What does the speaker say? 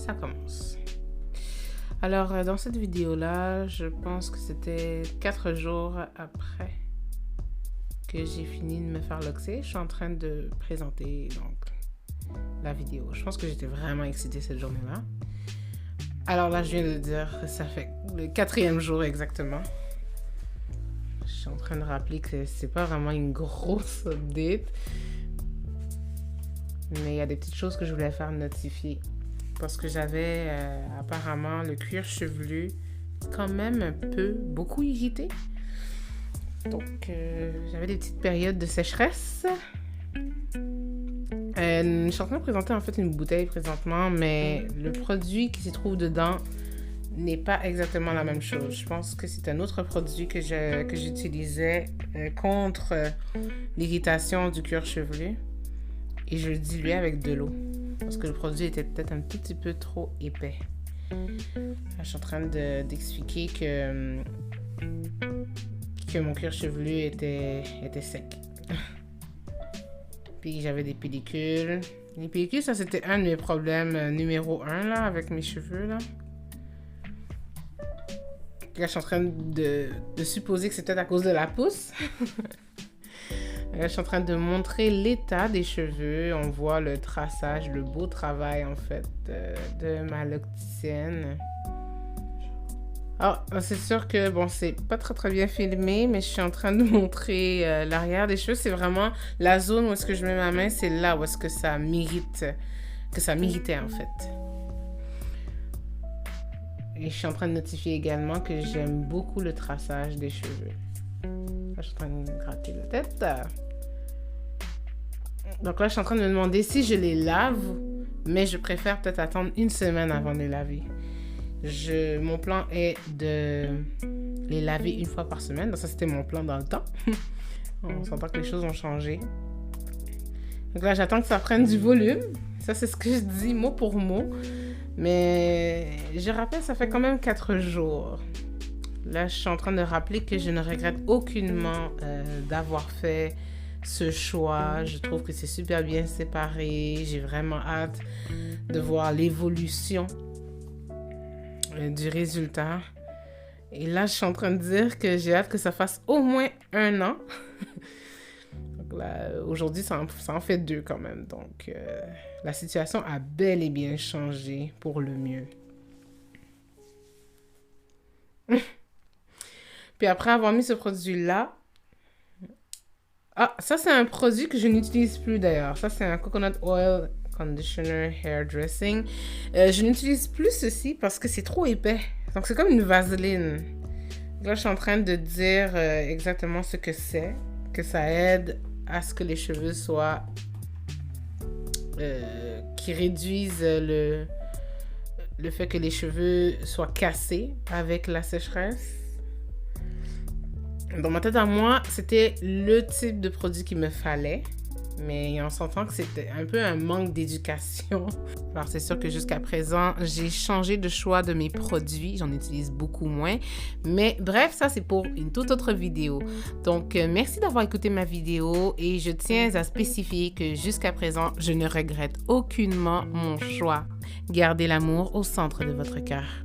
ça commence. Alors, dans cette vidéo-là, je pense que c'était 4 jours après que j'ai fini de me faire luxer. Je suis en train de présenter donc la vidéo. Je pense que j'étais vraiment excitée cette journée-là. Alors là, je viens de dire, ça fait le 4e jour exactement. Je suis en train de rappeler que c'est pas vraiment une grosse update. Mais il y a des petites choses que je voulais faire notifier. Parce que j'avais apparemment le cuir chevelu quand même beaucoup irrité. Donc, j'avais des petites périodes de sécheresse. Je suis en train de présenter en fait une bouteille présentement, mais le produit qui se trouve dedans n'est pas exactement la même chose. Je pense que c'est un autre produit que j'utilisais contre l'irritation du cuir chevelu. Et je le diluais avec de l'eau. Parce que le produit était peut-être un tout petit peu trop épais. Là, je suis en train d'expliquer que mon cuir chevelu était sec. Puis j'avais des pellicules. Les pellicules, ça c'était un de mes problèmes numéro 1 là, avec mes cheveux là. Là, je suis en train de supposer que c'est peut-être à cause de la pousse. Je suis en train de montrer l'état des cheveux. On voit le traçage, le beau travail en fait de ma locticienne. Alors, c'est sûr que bon, c'est pas très bien filmé, mais je suis en train de montrer l'arrière des cheveux. C'est vraiment la zone où est-ce que je mets ma main, c'est là où est-ce que ça m'irritait en fait. Et je suis en train de notifier également que j'aime beaucoup le traçage des cheveux. Là, je suis en train de gratter la tête. Donc là, je suis en train de me demander si je les lave, mais je préfère peut-être attendre une semaine avant de les laver. Mon plan est de les laver une fois par semaine. Donc ça, c'était mon plan dans le temps. On s'entend que les choses ont changé. Donc là, j'attends que ça prenne du volume. Ça, c'est ce que je dis mot pour mot. Mais je rappelle, ça fait quand même 4 jours. Là, je suis en train de rappeler que je ne regrette aucunement d'avoir fait ce choix. Je trouve que c'est super bien séparé. J'ai vraiment hâte de voir l'évolution du résultat. Et là, je suis en train de dire que j'ai hâte que ça fasse au moins 1 an. Donc là, aujourd'hui, ça en fait 2 quand même. Donc, la situation a bel et bien changé pour le mieux. Puis après avoir mis ce produit-là, ça c'est un produit que je n'utilise plus d'ailleurs. Ça c'est un Coconut Oil Conditioner Hair Dressing. Je n'utilise plus ceci parce que c'est trop épais. Donc c'est comme une vaseline. Là je suis en train de dire exactement ce que c'est. Que ça aide à ce que les cheveux soient... qui réduisent le fait que les cheveux soient cassés avec la sécheresse. Dans ma tête à moi, c'était le type de produit qu'il me fallait. Mais on s'entend que c'était un peu un manque d'éducation. Alors c'est sûr que jusqu'à présent, j'ai changé de choix de mes produits. J'en utilise beaucoup moins. Mais bref, ça c'est pour une toute autre vidéo. Donc merci d'avoir écouté ma vidéo. Et je tiens à spécifier que jusqu'à présent, je ne regrette aucunement mon choix. Gardez l'amour au centre de votre cœur.